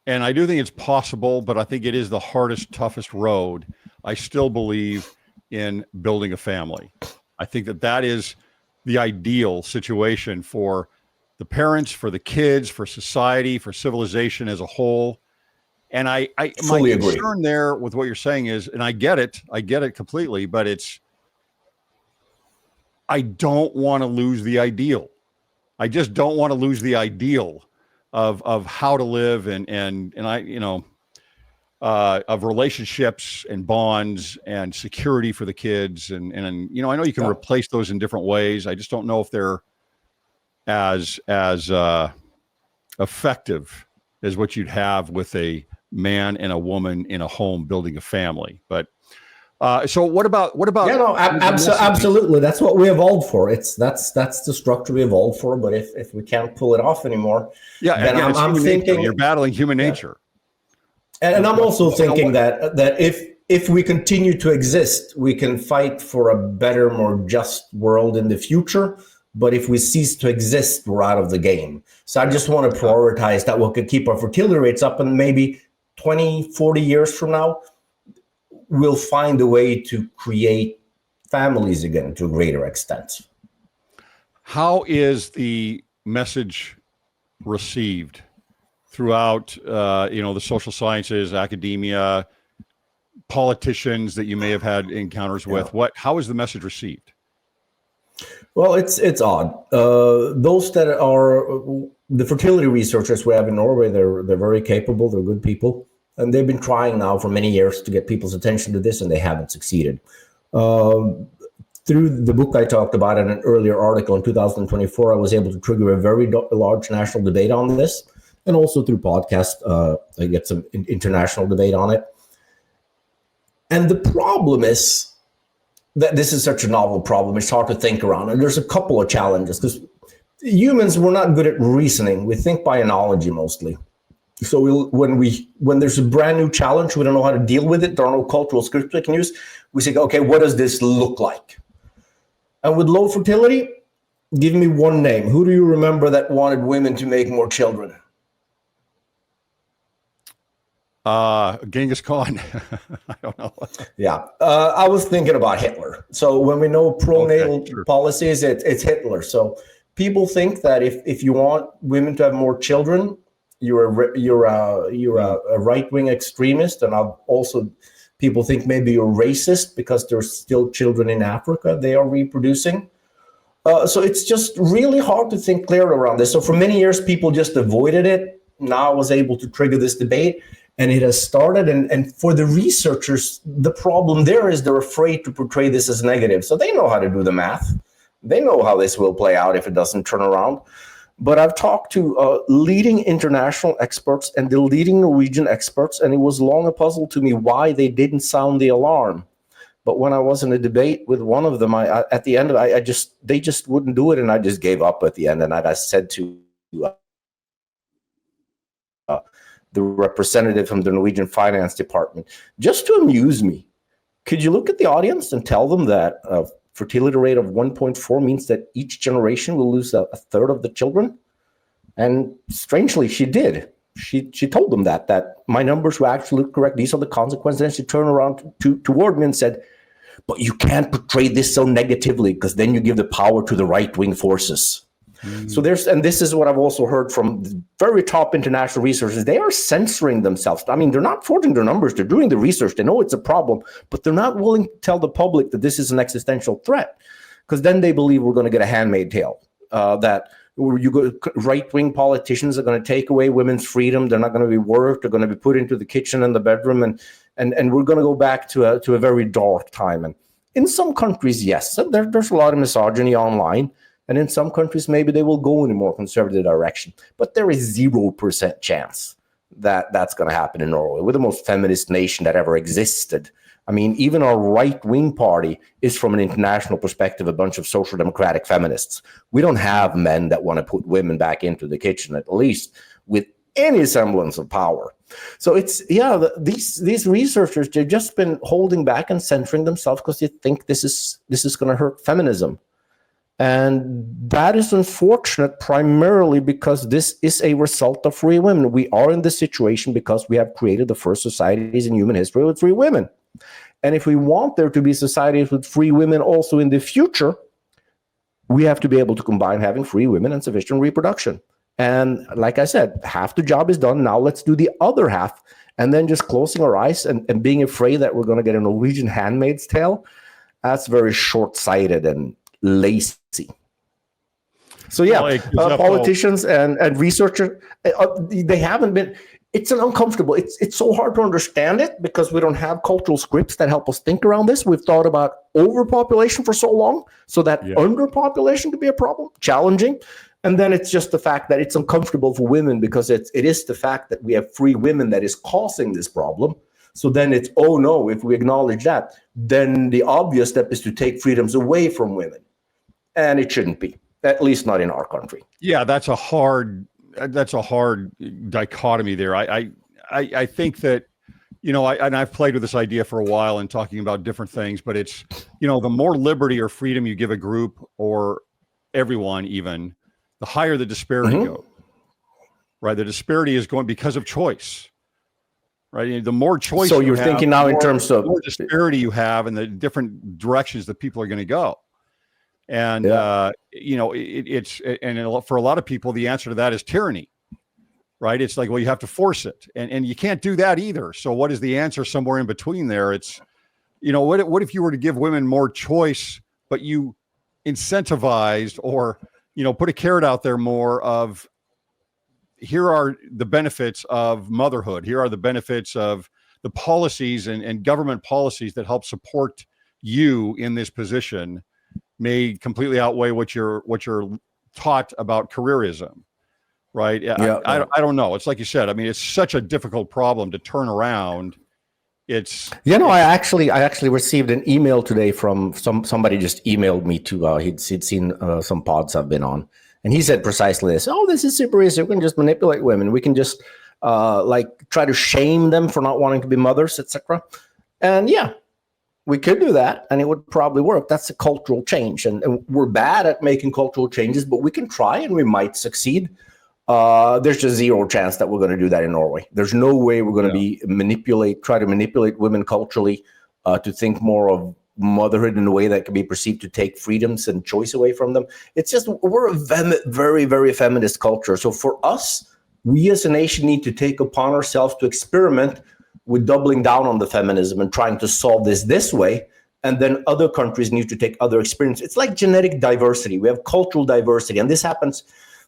and I do think it's possible, but I think it is the hardest, toughest road, I still believe in building a family. I think that is the ideal situation for the parents, for the kids, for society, for civilization as a whole. And I my concern there with what you're saying is, and I get it completely, but I don't want to lose the ideal. I just don't want to lose the ideal of how to live and I, of relationships and bonds and security for the kids. And I know you can replace those in different ways. I just don't know if they're as effective as what you'd have with a man and a woman in a home building a family. But so what about yeah, no, absolutely, that's what we evolved for. That's the structure we evolved for. But if we can't pull it off anymore, then I'm thinking you're battling human nature. And I'm also thinking that if we continue to exist, we can fight for a better, more just world in the future. But if we cease to exist, we're out of the game. So I just want to prioritize that we could keep our fertility rates up, and maybe 20, 40 years from now, we'll find a way to create families again to a greater extent. How is the message received throughout, the social sciences, academia, politicians that you may have had encounters with? How is the message received? Well, it's odd. Those that are the fertility researchers we have in Norway, they're very capable. They're good people. And they've been trying now for many years to get people's attention to this, and they haven't succeeded. Through the book I talked about in an earlier article in 2024, I was able to trigger a very large national debate on this. And also through podcasts, I get some international debate on it. And the problem is that this is such a novel problem. It's hard to think around. And there's a couple of challenges because humans, we're not good at reasoning. We think by analogy mostly. So when there's a brand new challenge, we don't know how to deal with it. There are no cultural scripts we can use. We say, okay, what does this look like? And with low fertility, give me one name. Who do you remember that wanted women to make more children? Genghis Khan. I don't know. Yeah, I was thinking about Hitler. So when we know pronatal policies, it's Hitler. So people think that if you want women to have more children, you're a right-wing extremist, and also people think maybe you're racist because there's still children in Africa they are reproducing. So it's just really hard to think clear around this. So for many years, people just avoided it. Now I was able to trigger this debate, and it has started. And for the researchers, the problem there is they're afraid to portray this as negative. So they know how to do the math. They know how this will play out if it doesn't turn around. But I've talked to leading international experts and the leading Norwegian experts, and it was long a puzzle to me why they didn't sound the alarm. But when I was in a debate with one of them, at the end, they just wouldn't do it, and I just gave up at the end. And I said to the representative from the Norwegian Finance Department, just to amuse me, could you look at the audience and tell them that fertility rate of 1.4 means that each generation will lose a third of the children. And strangely, she did. She told them that my numbers were actually correct. These are the consequences. And she turned around toward me and said, but you can't portray this so negatively because then you give the power to the right-wing forces. So and this is what I've also heard from the very top international researchers. They are censoring themselves. I mean, they're not forging their numbers. They're doing the research. They know it's a problem, but they're not willing to tell the public that this is an existential threat, because then they believe we're going to get a handmaid tale, that right-wing politicians are going to take away women's freedom. They're not going to be worked. They're going to be put into the kitchen and the bedroom, and we're going to go back to a very dark time. And in some countries, yes, there's a lot of misogyny online. And in some countries, maybe they will go in a more conservative direction. But there is 0% chance that that's going to happen in Norway. We're the most feminist nation that ever existed. I mean, even our right-wing party is, from an international perspective, a bunch of social democratic feminists. We don't have men that want to put women back into the kitchen, at least with any semblance of power. So these researchers, they've just been holding back and censoring themselves because they think this is going to hurt feminism. And that is unfortunate, primarily because this is a result of free women. We are in this situation because we have created the first societies in human history with free women. And if we want there to be societies with free women also in the future, we have to be able to combine having free women and sufficient reproduction. And like I said, half the job is done. Now let's do the other half. And then just closing our eyes and being afraid that we're going to get a Norwegian Handmaid's Tale, that's very short-sighted and lazy. So politicians and researchers, they haven't been. It's an uncomfortable. It's so hard to understand it because we don't have cultural scripts that help us think around this. We've thought about overpopulation for so long, so that underpopulation could be a problem, challenging. And then it's just the fact that it's uncomfortable for women because it is the fact that we have free women that is causing this problem. So then it's, oh no, if we acknowledge that, then the obvious step is to take freedoms away from women. And it shouldn't be, at least not in our country. Yeah, that's a hard dichotomy there. I think that, I've played with this idea for a while and talking about different things, but it's, the more liberty or freedom you give a group or everyone even, the higher the disparity goes, right? The disparity is going because of choice, right? The more choice so you're thinking now in terms of more disparity you have and the different directions that people are going to go. And, it's for a lot of people, the answer to that is tyranny, right? It's like, well, you have to force it and you can't do that either. So what is the answer somewhere in between there? It's, what if you were to give women more choice, but you incentivized or, put a carrot out there more of, here are the benefits of motherhood. Here are the benefits of the policies and government policies that help support you in this position may completely outweigh what you're taught about careerism, right? I don't know. It's like you said. I mean, it's such a difficult problem to turn around. I actually received an email today from somebody just emailed me to he'd seen some pods I've been on, and he said precisely this. Oh, this is super easy. We can just manipulate women. We can just try to shame them for not wanting to be mothers, etc. And we could do that, and it would probably work. That's a cultural change, and we're bad at making cultural changes, but we can try, and we might succeed. There's just zero chance that we're going to do that in Norway. There's no way we're going to try to manipulate women culturally to think more of motherhood in a way that can be perceived to take freedoms and choice away from them. It's just we're a very, very feminist culture. So for us, we as a nation need to take upon ourselves to experiment with doubling down on the feminism and trying to solve this way. And then other countries need to take other experience. It's like genetic diversity. We have cultural diversity. And this happens.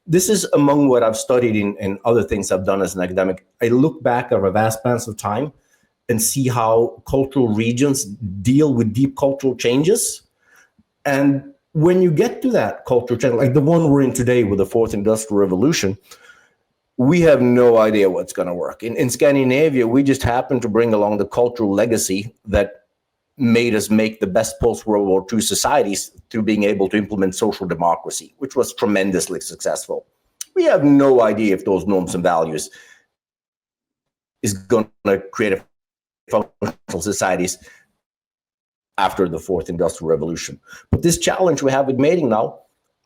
This is among what I've studied in other things I've done as an academic. I look back over vast spans of time and see how cultural regions deal with deep cultural changes. And when you get to that cultural change, like the one we're in today with the fourth industrial revolution, we have no idea what's going to work. In Scandinavia, we just happened to bring along the cultural legacy that made us make the best post-World War II societies through being able to implement social democracy, which was tremendously successful. We have no idea if those norms and values is going to create a functional societies after the fourth industrial revolution. But this challenge we have with mating now,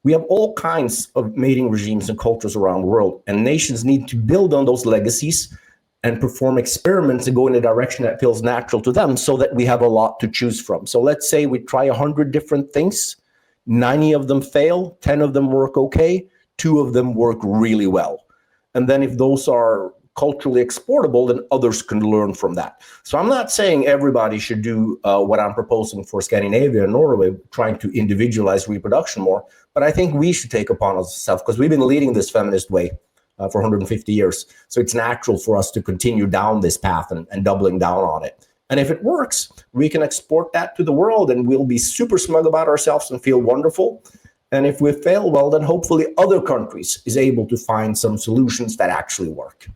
we have all kinds of mating regimes and cultures around the world, and nations need to build on those legacies and perform experiments and go in a direction that feels natural to them so that we have a lot to choose from. So let's say we try 100 different things, 90 of them fail, 10 of them work okay, 2 of them work really well. And then if those are culturally exportable, then others can learn from that. So I'm not saying everybody should do what I'm proposing for Scandinavia and Norway, trying to individualize reproduction more, but I think we should take upon ourselves, because we've been leading this feminist way for 150 years. So it's natural for us to continue down this path and doubling down on it. And if it works, we can export that to the world and we'll be super smug about ourselves and feel wonderful. And if we fail, well, then hopefully other countries is able to find some solutions that actually work.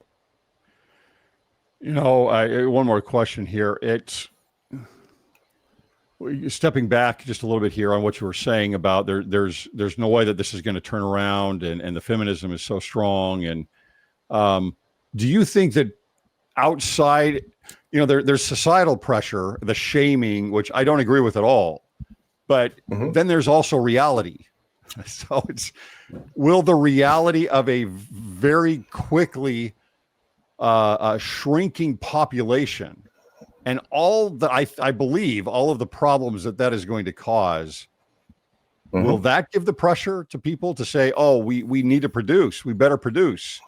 You know, one more question here. It's stepping back just a little bit here on what you were saying about there's no way that this is going to turn around, and the feminism is so strong. And do you think that outside, you know, there's societal pressure, the shaming, which I don't agree with at all, but then there's also reality. So will the reality of a very quickly shrinking population and all that I believe all of the problems that is going to cause, will that give the pressure to people to say, oh, we need to produce, we better produce?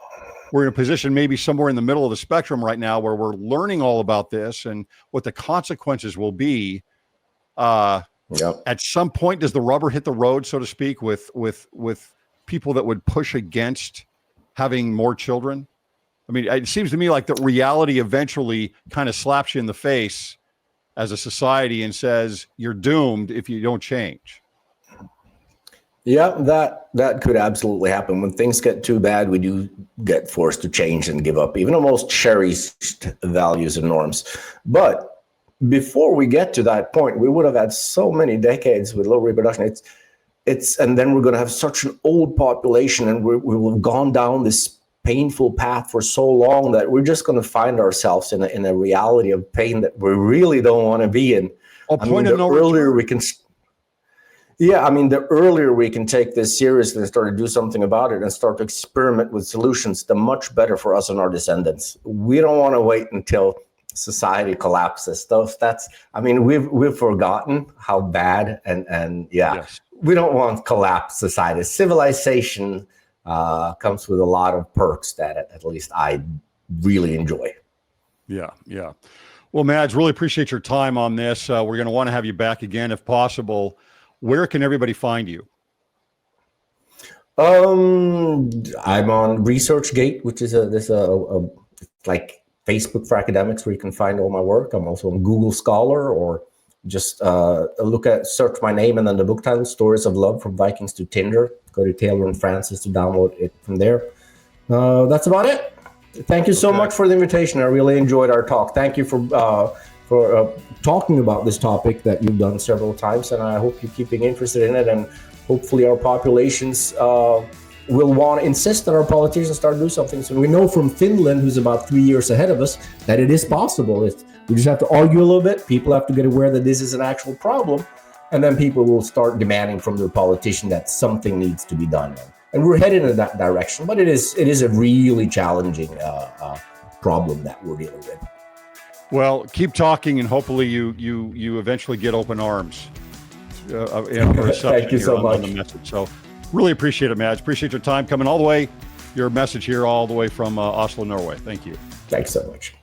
We're in a position maybe somewhere in the middle of the spectrum right now where we're learning all about this and what the consequences will be. At some point, does the rubber hit the road, so to speak, with people that would push against having more children? I mean, it seems to me like the reality eventually kind of slaps you in the face as a society and says you're doomed if you don't change. Yeah, that could absolutely happen. When things get too bad, we do get forced to change and give up even the most cherished values and norms. But before we get to that point, we would have had so many decades with low reproduction. And then we're going to have such an old population, and we will have gone down this painful path for so long that we're just going to find ourselves in a reality of pain that we really don't want to be in. The earlier we can take this seriously and start to do something about it and start to experiment with solutions, the much better for us and our descendants. We don't want to wait until society collapses. We've forgotten how bad yes. We don't want collapsed society. Civilization comes with a lot of perks that at least I really enjoy. Yeah. Well, Mads, really appreciate your time on this. We're going to want to have you back again if possible. Where can everybody find you? I'm on ResearchGate, which is like Facebook for academics where you can find all my work. I'm also on Google Scholar, or just search my name and then the book title, Stories of Love from Vikings to Tinder. Go to Taylor and Francis to download it from there. That's about it. Thank you so much for the invitation. I really enjoyed our talk. Thank you for talking about this topic that you've done several times, and I hope you're keeping interested in it, and hopefully our populations will want to insist that our politicians start to do something. So we know from Finland, who's about 3 years ahead of us, that it is possible. We just have to argue a little bit. People have to get aware that this is an actual problem, and then people will start demanding from their politician that something needs to be done. And we're headed in that direction, but it is a really challenging problem that we're dealing with. Well, keep talking, and hopefully you eventually get open arms. Thank you so much. On the message. So really appreciate it, Mads. Appreciate your time coming all the way, your message here all the way from Oslo, Norway. Thank you. Thanks so much.